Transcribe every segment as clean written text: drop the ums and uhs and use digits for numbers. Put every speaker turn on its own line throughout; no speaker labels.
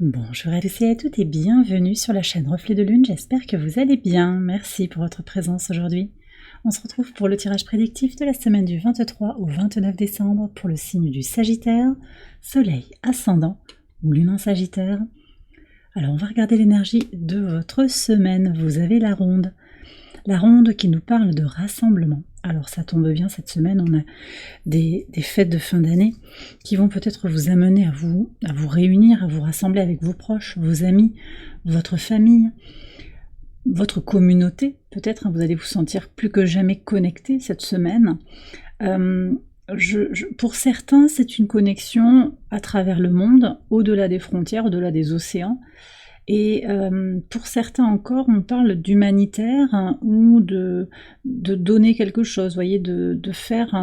Bonjour à tous et à toutes et bienvenue sur la chaîne Reflet de Lune, j'espère que vous allez bien. Merci pour votre présence aujourd'hui. On se retrouve pour le tirage prédictif de la semaine du 23 au 29 décembre pour le signe du Sagittaire, Soleil ascendant ou Lune en Sagittaire. Alors on va regarder l'énergie de votre semaine. Vous avez la ronde qui nous parle de rassemblement. Alors ça tombe bien, cette semaine on a des fêtes de fin d'année qui vont peut-être vous amener à vous réunir, à vous rassembler avec vos proches, vos amis, votre famille, votre communauté. Peut-être vous allez vous sentir plus que jamais connecté cette semaine. Pour certains, c'est une connexion à travers le monde, au-delà des frontières, au-delà des océans. Et pour certains encore, on parle d'humanitaire ou de donner quelque chose, voyez, de faire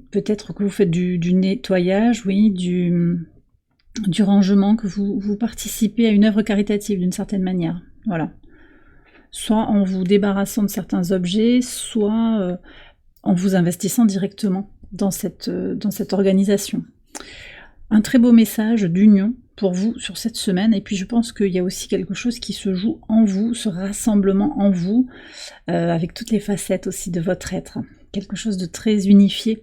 peut-être que vous faites du nettoyage, oui, du rangement, que vous participez à une œuvre caritative d'une certaine manière, voilà. Soit en vous débarrassant de certains objets, soit en vous investissant directement dans cette organisation. Un très beau message d'union pour vous sur cette semaine, et puis je pense qu'il y a aussi quelque chose qui se joue en vous, ce rassemblement en vous, avec toutes les facettes aussi de votre être. Quelque chose de très unifié,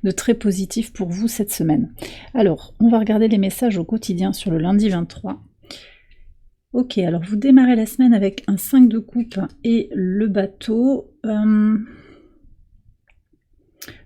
de très positif pour vous cette semaine. Alors, on va regarder les messages au quotidien sur le lundi 23. Ok, alors vous démarrez la semaine avec un 5 de coupe et le bateau. Je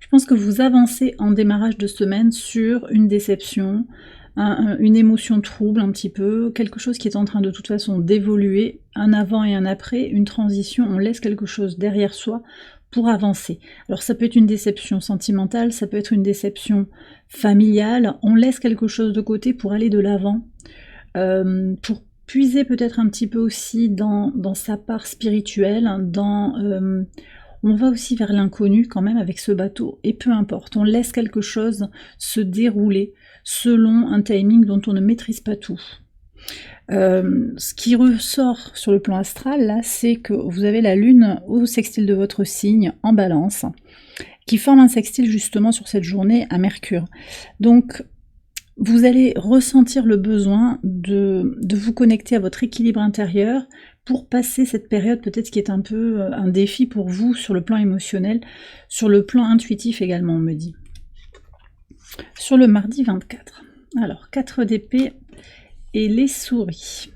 pense que vous avancez en démarrage de semaine sur une déception, une émotion trouble un petit peu, quelque chose qui est en train de toute façon d'évoluer, un avant et un après, une transition, on laisse quelque chose derrière soi pour avancer. Alors ça peut être une déception sentimentale, ça peut être une déception familiale, on laisse quelque chose de côté pour aller de l'avant, pour puiser peut-être un petit peu aussi dans sa part spirituelle, on va aussi vers l'inconnu quand même avec ce bateau, et peu importe, on laisse quelque chose se dérouler selon un timing dont on ne maîtrise pas tout. Ce qui ressort sur le plan astral, là, c'est que vous avez la lune au sextile de votre signe, en balance, qui forme un sextile justement sur cette journée à Mercure. Donc, vous allez ressentir le besoin de vous connecter à votre équilibre intérieur pour passer cette période peut-être qui est un peu un défi pour vous sur le plan émotionnel, sur le plan intuitif également, on me dit. Sur le mardi 24, alors 4 d'épée et les souris.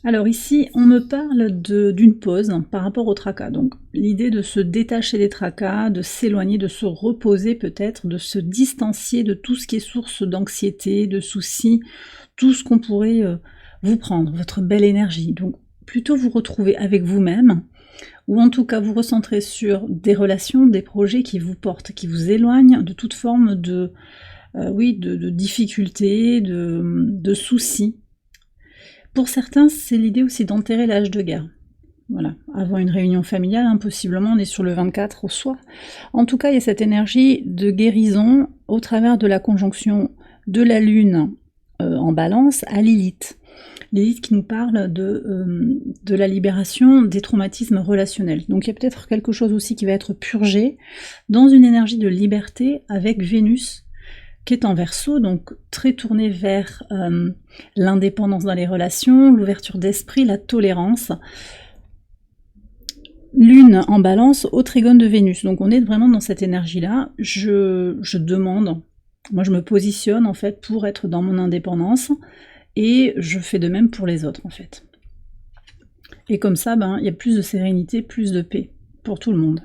Alors ici, on me parle d'une pause par rapport au tracas, donc l'idée de se détacher des tracas, de s'éloigner, de se reposer peut-être, de se distancier de tout ce qui est source d'anxiété, de soucis, tout ce qu'on pourrait vous prendre, votre belle énergie. Donc plutôt vous retrouver avec vous-même, ou en tout cas vous recentrer sur des relations, des projets qui vous portent, qui vous éloignent de toute forme de difficultés, de soucis. Pour certains, c'est l'idée aussi d'enterrer l'âge de guerre. Voilà, avant une réunion familiale, possiblement, on est sur le 24 au soir. En tout cas, il y a cette énergie de guérison au travers de la conjonction de la Lune en balance à Lilith. Lilith qui nous parle de la libération des traumatismes relationnels. Donc il y a peut-être quelque chose aussi qui va être purgé dans une énergie de liberté avec Vénus qui est en Verseau, donc très tourné vers l'indépendance dans les relations, l'ouverture d'esprit, la tolérance. Lune en balance au trigone de Vénus, donc on est vraiment dans cette énergie-là. Je demande, moi je me positionne en fait pour être dans mon indépendance, et je fais de même pour les autres en fait. Et comme ça, il y a plus de sérénité, plus de paix pour tout le monde.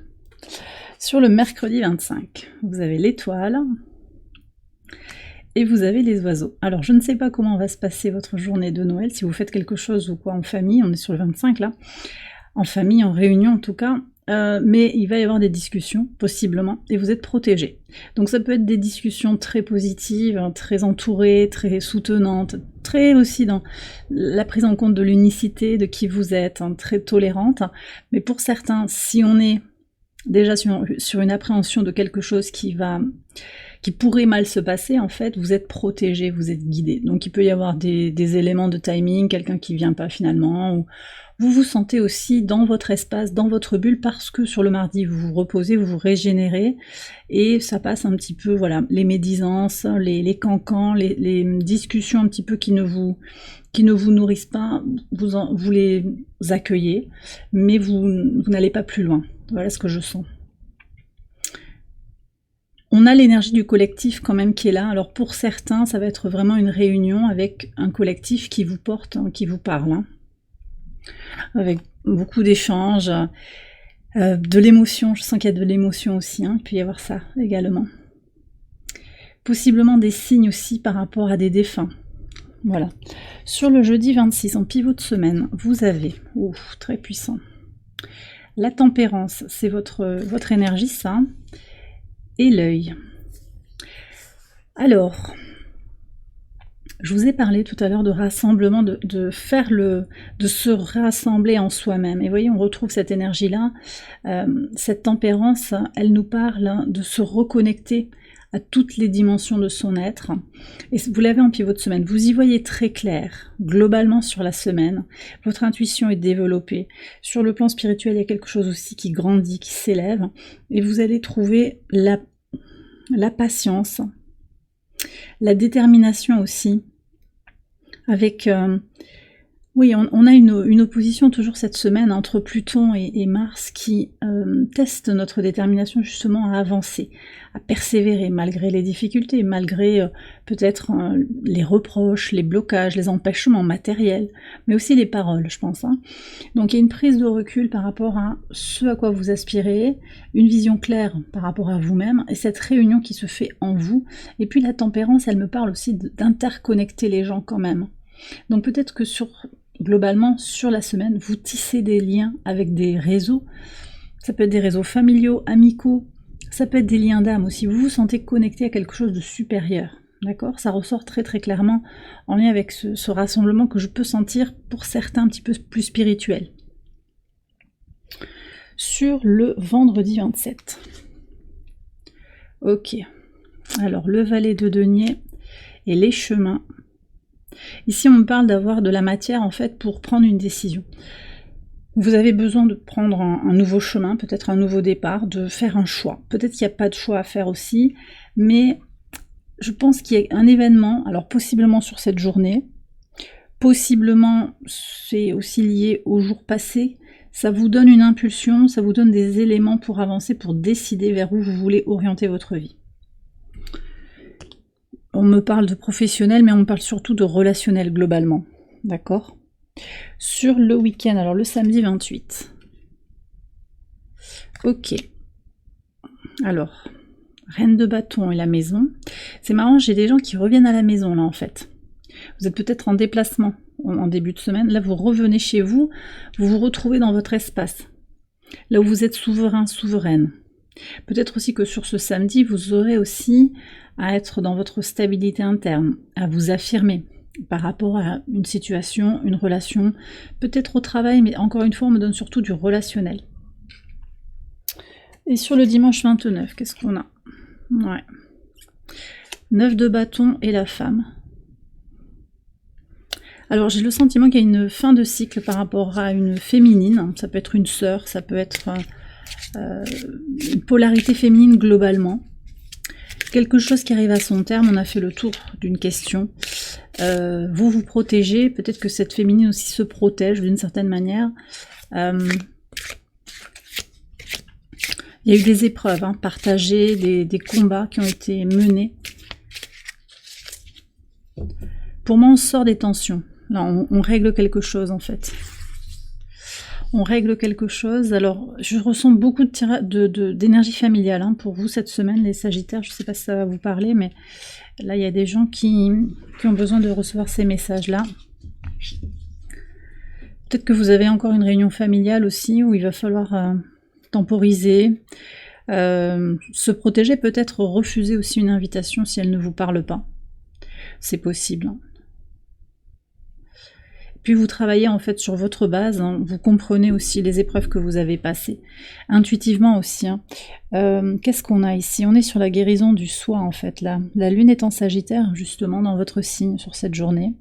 Sur le mercredi 25, vous avez l'étoile, et vous avez les oiseaux. Alors je ne sais pas comment va se passer votre journée de Noël, si vous faites quelque chose ou quoi en famille, on est sur le 25 là, en famille, en réunion en tout cas, mais il va y avoir des discussions, possiblement, et vous êtes protégés. Donc ça peut être des discussions très positives, très entourées, très soutenantes, très aussi dans la prise en compte de l'unicité de qui vous êtes, très tolérante, mais pour certains, si on est déjà sur une appréhension de quelque chose qui va qui pourrait mal se passer, en fait, vous êtes protégé, vous êtes guidé. Donc il peut y avoir des éléments de timing, quelqu'un qui vient pas finalement, ou vous vous sentez aussi dans votre espace, dans votre bulle, parce que sur le mardi, vous vous reposez, vous vous régénérez, et ça passe un petit peu, voilà, les médisances, les cancans, les discussions un petit peu qui ne vous nourrissent pas, vous les accueillez, mais vous n'allez pas plus loin. Voilà ce que je sens. On a l'énergie du collectif quand même qui est là. Alors pour certains, ça va être vraiment une réunion avec un collectif qui vous porte, hein, qui vous parle, hein, avec beaucoup d'échanges, de l'émotion. Je sens qu'il y a de l'émotion aussi, hein. Il peut y avoir ça également. Possiblement des signes aussi par rapport à des défunts. Voilà. Sur le jeudi 26, en pivot de semaine, vous avez, très puissant, la tempérance, c'est votre énergie, ça, et l'œil. Alors, je vous ai parlé tout à l'heure de rassemblement, de se rassembler en soi-même. Et vous voyez, on retrouve cette énergie-là, cette tempérance, elle nous parle de se reconnecter à toutes les dimensions de son être. Et vous l'avez en pivot de semaine, vous y voyez très clair, globalement sur la semaine, votre intuition est développée. Sur le plan spirituel, il y a quelque chose aussi qui grandit, qui s'élève, et vous allez trouver la patience, la détermination aussi, avec... oui, on a une opposition toujours cette semaine entre Pluton et Mars qui teste notre détermination justement à avancer, à persévérer malgré les difficultés, malgré peut-être les reproches, les blocages, les empêchements matériels, mais aussi les paroles, je pense, hein. Donc il y a une prise de recul par rapport à ce à quoi vous aspirez, une vision claire par rapport à vous-même, et cette réunion qui se fait en vous. Et puis la tempérance, elle me parle aussi d'interconnecter les gens quand même. Donc peut-être que globalement, sur la semaine, vous tissez des liens avec des réseaux. Ça peut être des réseaux familiaux, amicaux, ça peut être des liens d'âme aussi. Vous vous sentez connecté à quelque chose de supérieur. D'accord ? Ça ressort très très clairement en lien avec ce rassemblement que je peux sentir pour certains un petit peu plus spirituel. Sur le vendredi 27. Ok. Alors, le valet de denier et les chemins. Ici, on me parle d'avoir de la matière, en fait, pour prendre une décision. Vous avez besoin de prendre un nouveau chemin, peut-être un nouveau départ, de faire un choix. Peut-être qu'il n'y a pas de choix à faire aussi, mais je pense qu'il y a un événement, alors possiblement sur cette journée, possiblement c'est aussi lié au jour passé, ça vous donne une impulsion, ça vous donne des éléments pour avancer, pour décider vers où vous voulez orienter votre vie. On me parle de professionnel, mais on me parle surtout de relationnel globalement. D'accord ? Sur le week-end, alors le samedi 28. Ok. Alors, reine de bâton et la maison. C'est marrant, j'ai des gens qui reviennent à la maison là en fait. Vous êtes peut-être en déplacement en début de semaine. Là, vous revenez chez vous, vous vous retrouvez dans votre espace. Là où vous êtes souverain, souveraine. Peut-être aussi que sur ce samedi, vous aurez aussi à être dans votre stabilité interne, à vous affirmer par rapport à une situation, une relation, peut-être au travail, mais encore une fois, on me donne surtout du relationnel. Et sur le dimanche 29, qu'est-ce qu'on a ? Ouais. 9 de bâton et la femme. Alors j'ai le sentiment qu'il y a une fin de cycle par rapport à une féminine, ça peut être une sœur, ça peut être une polarité féminine globalement. Quelque chose qui arrive à son terme, on a fait le tour d'une question. Vous vous protégez, peut-être que cette féminine aussi se protège d'une certaine manière. Il y a eu des épreuves partagées, des combats qui ont été menés. Pour moi, on sort des tensions. Là, on règle quelque chose en fait. On règle quelque chose. Alors, je ressens beaucoup d'énergie familiale pour vous cette semaine, les Sagittaires. Je ne sais pas si ça va vous parler, mais là, il y a des gens qui ont besoin de recevoir ces messages-là. Peut-être que vous avez encore une réunion familiale aussi, où il va falloir temporiser, se protéger, peut-être refuser aussi une invitation si elle ne vous parle pas. C'est possible. Puis vous travaillez en fait sur votre base, hein, vous comprenez aussi les épreuves que vous avez passées, intuitivement aussi. Hein. Qu'est-ce qu'on a ici? On est sur la guérison du soi en fait là. La lune est en Sagittaire justement dans votre signe sur cette journée.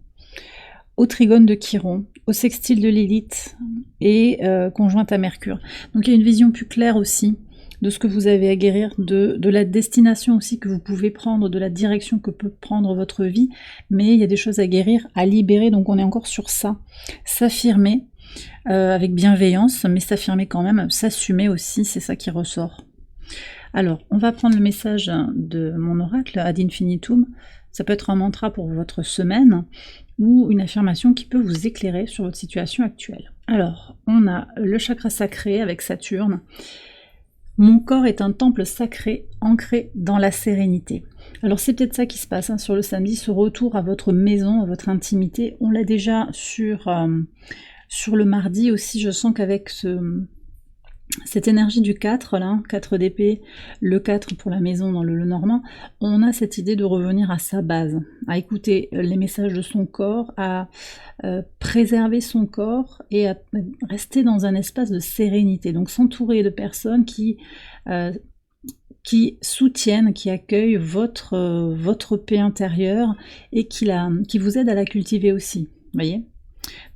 Au trigone de Chiron, au sextile de Lilith et conjointe à Mercure. Donc il y a une vision plus claire aussi de ce que vous avez à guérir, de la destination aussi que vous pouvez prendre, de la direction que peut prendre votre vie, mais il y a des choses à guérir, à libérer, donc on est encore sur ça. S'affirmer avec bienveillance, mais s'affirmer quand même, s'assumer aussi, c'est ça qui ressort. Alors, on va prendre le message de mon oracle, Ad Infinitum. Ça peut être un mantra pour votre semaine, ou une affirmation qui peut vous éclairer sur votre situation actuelle. Alors, on a le chakra sacré avec Saturne. Mon corps est un temple sacré ancré dans la sérénité. Alors c'est peut-être ça qui se passe hein, sur le samedi, ce retour à votre maison, à votre intimité. On l'a déjà sur le mardi aussi, je sens qu'avec cette énergie du 4, là, 4 d'épée, le 4 pour la maison dans le normand, on a cette idée de revenir à sa base, à écouter les messages de son corps, à préserver son corps et à rester dans un espace de sérénité. Donc s'entourer de personnes qui soutiennent, qui accueillent votre paix intérieure et qui vous aident à la cultiver aussi, vous voyez ?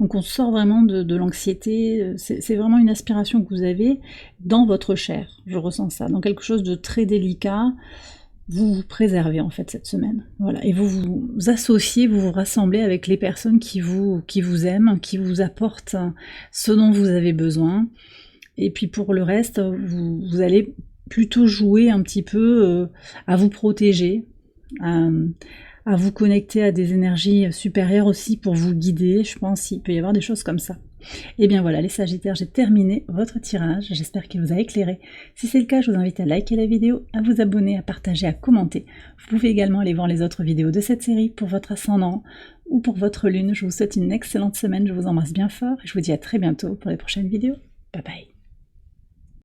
Donc on sort vraiment de l'anxiété, c'est vraiment une aspiration que vous avez dans votre chair, je ressens ça, dans quelque chose de très délicat, vous vous préservez en fait cette semaine, voilà, et vous vous associez, vous vous rassemblez avec les personnes qui vous aiment, qui vous apportent ce dont vous avez besoin, et puis pour le reste, vous allez plutôt jouer un petit peu à vous protéger, à vous connecter à des énergies supérieures aussi pour vous guider, je pense qu'il peut y avoir des choses comme ça. Et bien voilà les Sagittaires, j'ai terminé votre tirage, j'espère qu'il vous a éclairé. Si c'est le cas, je vous invite à liker la vidéo, à vous abonner, à partager, à commenter. Vous pouvez également aller voir les autres vidéos de cette série pour votre ascendant ou pour votre lune. Je vous souhaite une excellente semaine, je vous embrasse bien fort et je vous dis à très bientôt pour les prochaines vidéos. Bye bye.